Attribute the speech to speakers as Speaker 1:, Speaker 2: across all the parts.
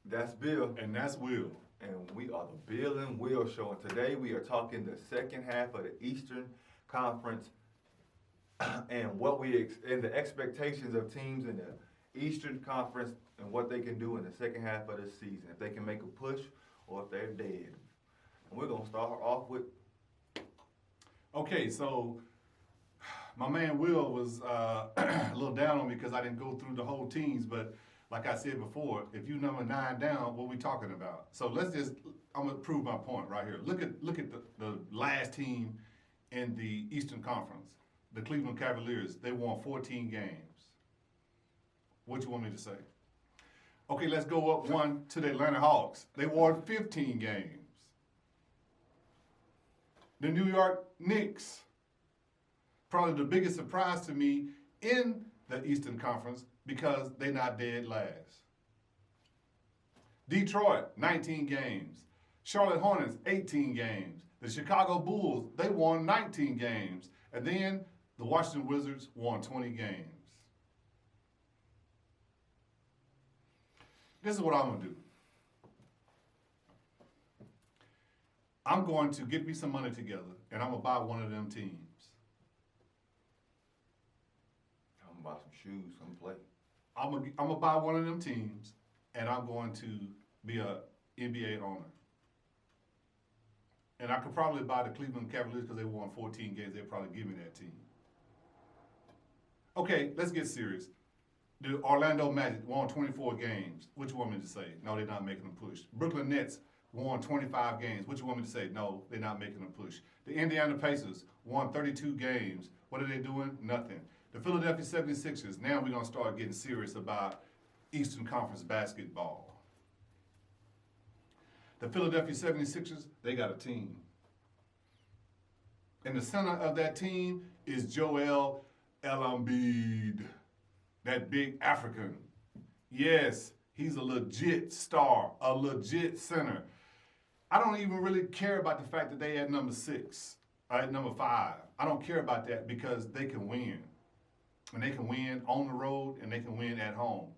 Speaker 1: That's Bill.
Speaker 2: And that's Will.
Speaker 1: And we are the Bill and Will Show. And today we are talking the second half of the Eastern Conference and and the expectations of teams in the Eastern Conference and what they can do in the second half of the season. If they can make a push or if they're dead. And we're gonna start off with
Speaker 2: Okay, so my man Will was a little down on me because I didn't go through the whole teams, but like I said before, if you number 9 down, what we talking about? So I'm gonna prove my point right here. Look at the last team in the Eastern Conference, the Cleveland Cavaliers. They won 14 games. What you want me to say? Okay, let's go up one to the Atlanta Hawks. They won 15 games. The New York Knicks, probably the biggest surprise to me in the Eastern Conference because they're not dead last. Detroit, 19 games. Charlotte Hornets, 18 games. The Chicago Bulls, they won 19 games. And then the Washington Wizards won 20 games. This is what I'm going to do. I'm going to get me some money together, and I'm going to buy one of them teams.
Speaker 1: I'm gonna buy some shoes, some play.
Speaker 2: I'm gonna buy one of them teams, and I'm going to be a NBA owner. And I could probably buy the Cleveland Cavaliers because they won 14 games. They'll probably give me that team. Okay, let's get serious. The Orlando Magic won 24 games. What you want me to say? No, they're not making a push. Brooklyn Nets won 25 games. What you want me to say? No, they're not making a push. The Indiana Pacers won 32 games. What are they doing? Nothing. The Philadelphia 76ers, now we're going to start getting serious about Eastern Conference basketball. The Philadelphia 76ers, they got a team. In the center of that team is Joel Embiid, that big African. Yes, he's a legit star, a legit center. I don't even really care about the fact that they at number 6, or at number 5. I don't care about that because they can win. And they can win on the road and they can win at home.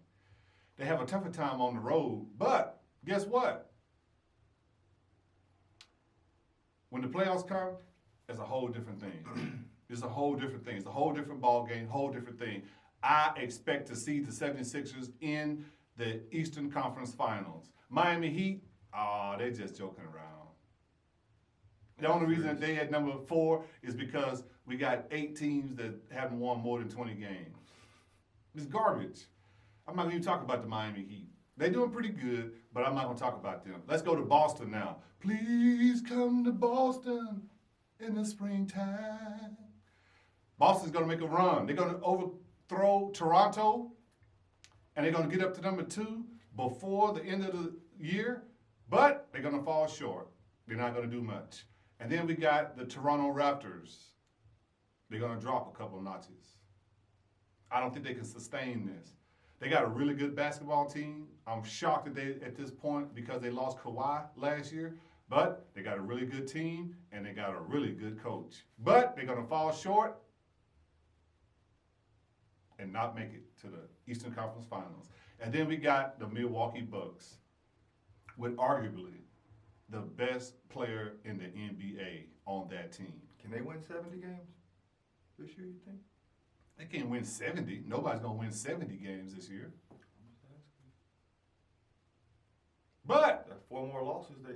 Speaker 2: They have a tougher time on the road, but guess what? When the playoffs come, it's a whole different thing. It's a whole different thing. It's a whole different ball game, whole different thing. I expect to see the 76ers in the Eastern Conference Finals. Miami Heat, they're just joking around. The only reason that they at number 4 is because we got 8 teams that haven't won more than 20 games. It's garbage. I'm not going to even talk about the Miami Heat. They're doing pretty good, but I'm not going to talk about them. Let's go to Boston now. Please come to Boston in the springtime. Boston's going to make a run. They're going to overthrow Toronto, and they're going to get up to number 2 before the end of the year, but they're going to fall short. They're not going to do much. And then we got the Toronto Raptors. They're going to drop a couple notches. I don't think they can sustain this. They got a really good basketball team. I'm shocked that they, at this point, because they lost Kawhi last year, but they got a really good team and they got a really good coach. But they're going to fall short and not make it to the Eastern Conference Finals. And then we got the Milwaukee Bucks with arguably the best player in the NBA on that team.
Speaker 1: Can they win 70 games this year, you think?
Speaker 2: They can't win 70. Nobody's going to win 70 games this year. But
Speaker 1: That's 4 more losses. They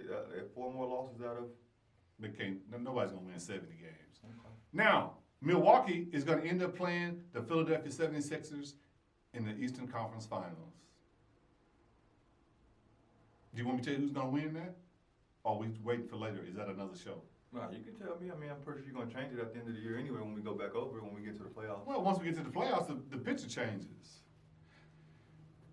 Speaker 1: 4 more losses out of.
Speaker 2: they can't. Nobody's going to win 70 games.
Speaker 1: Okay.
Speaker 2: Now, Milwaukee is going to end up playing the Philadelphia 76ers in the Eastern Conference Finals. Do you want me to tell you who's going to win that? Or are we waiting for later? Is that another show?
Speaker 1: No, you can tell me. I mean, I'm pretty sure you're going to change it at the end of the year anyway when we go back over it, when we get to the playoffs.
Speaker 2: Well, once we get to the playoffs, the picture changes.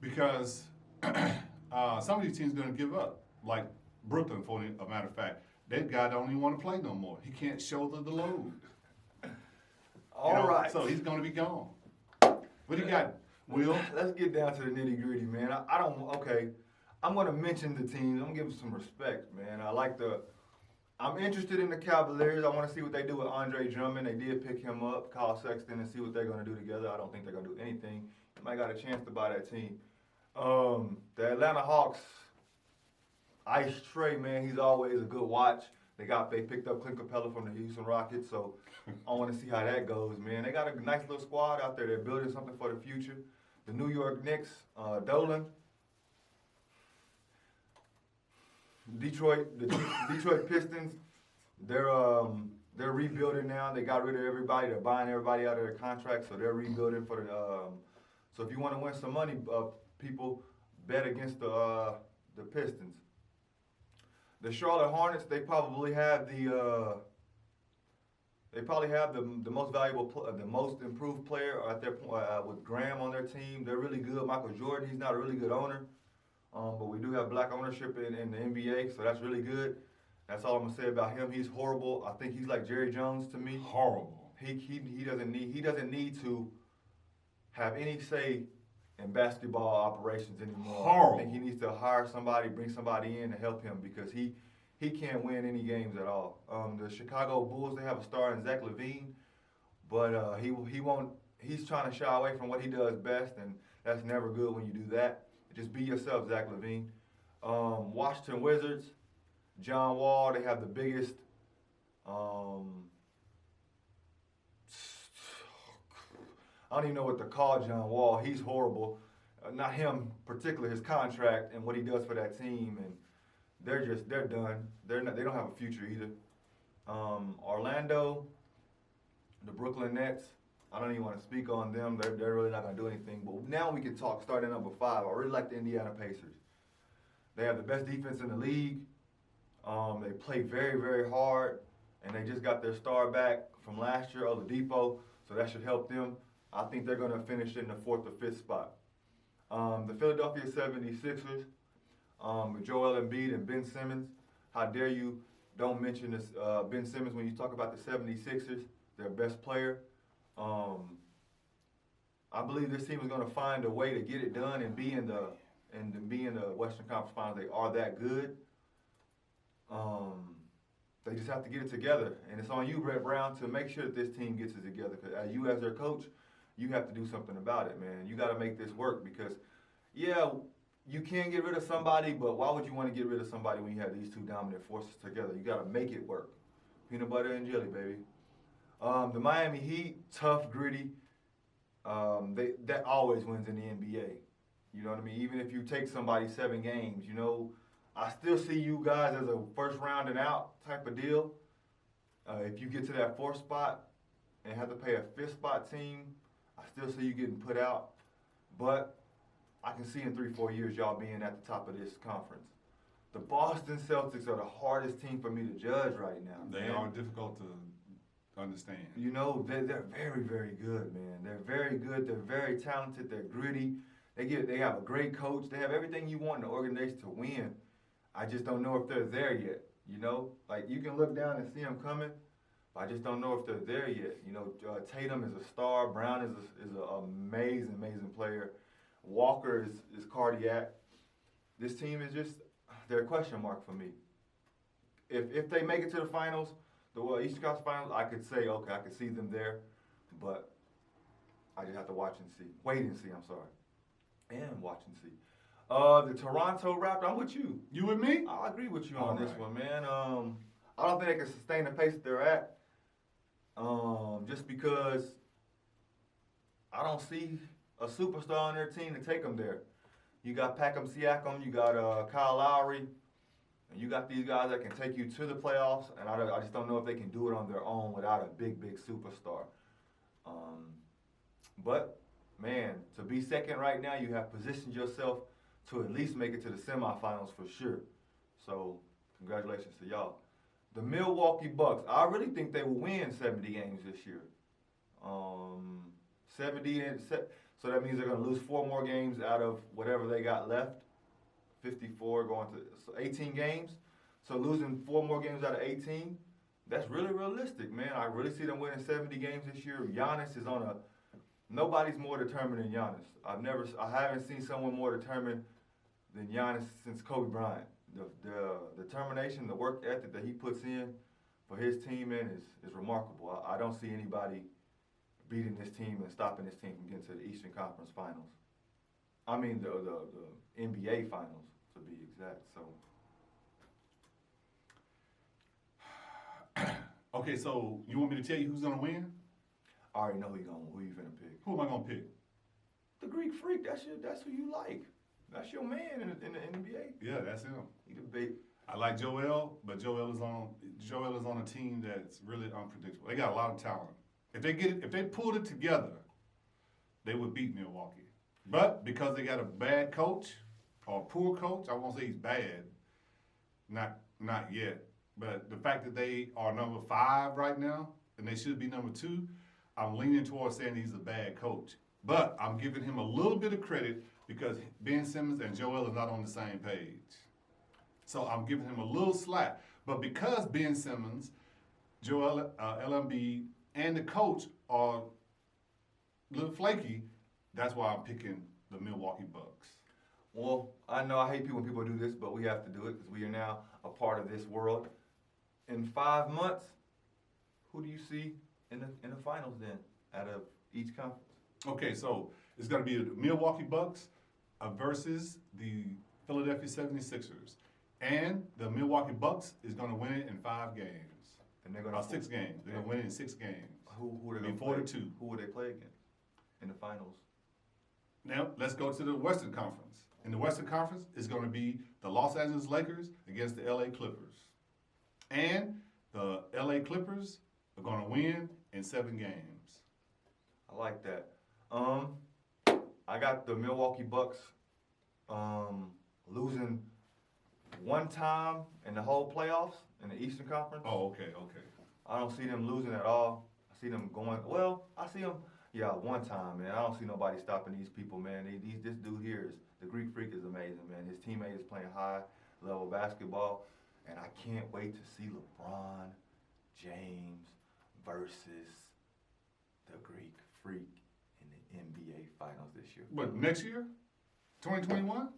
Speaker 2: Because some of these teams are going to give up. Like Brooklyn, for a matter of fact. That guy don't even want to play no more. He can't shoulder the load.
Speaker 1: All right.
Speaker 2: So he's going to be gone. What do you got, Will?
Speaker 1: Let's get down to the nitty gritty, man. I don't. Okay, I'm gonna mention the teams. I'm gonna give them some respect, man. I'm interested in the Cavaliers. I want to see what they do with Andre Drummond. They did pick him up, Kyle Sexton, and see what they're gonna do together. I don't think they're gonna do anything. You might got a chance to buy that team. The Atlanta Hawks. Ice Trey, man, he's always a good watch. They picked up Clint Capella from the Houston Rockets, so I want to see how that goes, man. They got a nice little squad out there. They're building something for the future. The New York Knicks, Dolan, the Detroit Pistons. They're rebuilding now. They got rid of everybody. They're buying everybody out of their contracts, so they're rebuilding for the. So if you want to win some money, people bet against the Pistons. The Charlotte Hornets, they probably have the most valuable, the most improved player at their with Graham on their team. They're really good. Michael Jordan, he's not a really good owner, but we do have black ownership in the NBA, so that's really good. That's all I'm gonna say about him. He's horrible. I think he's like Jerry Jones to me.
Speaker 2: Horrible.
Speaker 1: He doesn't need to have any say in basketball operations anymore.
Speaker 2: Horrible.
Speaker 1: I think he needs to hire somebody, bring somebody in to help him because he can't win any games at all. The Chicago Bulls, they have a star in Zach LaVine, but he won't. He's trying to shy away from what he does best, and that's never good when you do that. Just be yourself, Zach LaVine. Washington Wizards, John Wall, they have the biggest. I don't even know what to call John Wall. He's horrible. Not him particularly, his contract and what he does for that team, and they're done. They don't have a future either. Orlando, the Brooklyn Nets. I don't even want to speak on them. They're really not going to do anything. But now we can talk. Starting number 5, I really like the Indiana Pacers. They have the best defense in the league. They play very, very hard, and they just got their star back from last year, Oladipo, so that should help them. I think they're going to finish in the 4th or 5th spot. The Philadelphia 76ers, with Joel Embiid and Ben Simmons. How dare you don't mention this Ben Simmons when you talk about the 76ers, their best player. I believe this team is going to find a way to get it done and be in the Western Conference Finals. They are that good. They just have to get it together, and it's on you, Brett Brown, to make sure that this team gets it together. Because you, as their coach, you have to do something about it, man. You got to make this work because, yeah, you can get rid of somebody, but why would you want to get rid of somebody when you have these two dominant forces together? You got to make it work. Peanut butter and jelly, baby. The Miami Heat, tough, gritty. That always wins in the NBA. You know what I mean? Even if you take somebody 7 games, you know, I still see you guys as a first round and out type of deal. If you get to that 4th spot and have to pay a 5th spot team, I still see you getting put out. But I can see in 3-4 years y'all being at the top of this conference. The Boston Celtics are the hardest team for me to judge right now.
Speaker 2: They are difficult to understand.
Speaker 1: You know, they're very, very good, man. They're very good. They're very talented. They're gritty. They have a great coach. They have everything you want in the organization to win. I just don't know if they're there yet. You know, like you can look down and see them coming, but I just don't know if they're there yet. You know, Tatum is a star. Brown is an amazing, amazing player. Walker is cardiac. This team is just, they're a question mark for me. If they make it to the finals, the Eastern Conference Finals, I could say, okay, I could see them there, but I just have to watch and see. Wait and see, I'm sorry. And watch and see. The Toronto Raptors, I'm with you.
Speaker 2: You with me?
Speaker 1: I agree with you on this one, man. I don't think they can sustain the pace that they're at. Just because I don't see a superstar on their team to take them there. You got Packum Siakam, you got Kyle Lowry, and you got these guys that can take you to the playoffs, and I just don't know if they can do it on their own without a big, big superstar. But, man, to be second right now, you have positioned yourself to at least make it to the semifinals for sure. So, congratulations to y'all. The Milwaukee Bucks, I really think they will win 70 games this year. 70, so that means they're going to lose 4 more games out of whatever they got left. 54 going to 18 games. So losing 4 more games out of 18, that's really realistic, man. I really see them winning 70 games this year. Giannis is on a, nobody's more determined than Giannis. I haven't seen someone more determined than Giannis since Kobe Bryant. The determination, the work ethic that he puts in for his team, man, is remarkable. I don't see anybody beating this team and stopping this team from getting to the Eastern Conference Finals. I mean the NBA Finals, to be exact. So
Speaker 2: Okay, so you want me to tell you who's gonna win?
Speaker 1: I already know who you finna pick.
Speaker 2: Who am I gonna pick?
Speaker 1: The Greek Freak. That's who you like. That's your man in the NBA.
Speaker 2: Yeah, that's him.
Speaker 1: He the big.
Speaker 2: I like Joel, but Joel is on a team that's really unpredictable. They got a lot of talent. If they pulled it together, they would beat Milwaukee. But because they got a bad coach or a poor coach, I won't say he's bad, not yet. But the fact that they are number 5 right now and they should be number 2, I'm leaning towards saying he's a bad coach. But I'm giving him a little bit of credit because Ben Simmons and Joel are not on the same page. So I'm giving him a little slack. But because Ben Simmons, Joel Embiid, and the coach are a little flaky, that's why I'm picking the Milwaukee Bucks.
Speaker 1: Well, I know I hate people when people do this, but we have to do it because we are now a part of this world. In 5 months, who do you see in the finals then, out of each conference?
Speaker 2: Okay, so it's going to be the Milwaukee Bucks versus the Philadelphia 76ers. And the Milwaukee Bucks is going to win it in 5 games.
Speaker 1: And they're gonna
Speaker 2: 6 games. They're going to win it in 6 games.
Speaker 1: Who are they
Speaker 2: Be
Speaker 1: gonna play?
Speaker 2: 4-2.
Speaker 1: Who will they play against in the finals?
Speaker 2: Now, let's go to the Western Conference. In the Western Conference, it's going to be the Los Angeles Lakers against the LA Clippers. And the LA Clippers are going to win in 7 games.
Speaker 1: I like that. I got the Milwaukee Bucks losing one time in the whole playoffs in the Eastern Conference.
Speaker 2: Oh, okay.
Speaker 1: I don't see them losing at all. I see them going, I see them, one time, man. I don't see nobody stopping these people, man. This dude here the Greek Freak is amazing, man. His teammate is playing high-level basketball, and I can't wait to see LeBron James versus the Greek Freak in the NBA Finals this year.
Speaker 2: But next year? 2021?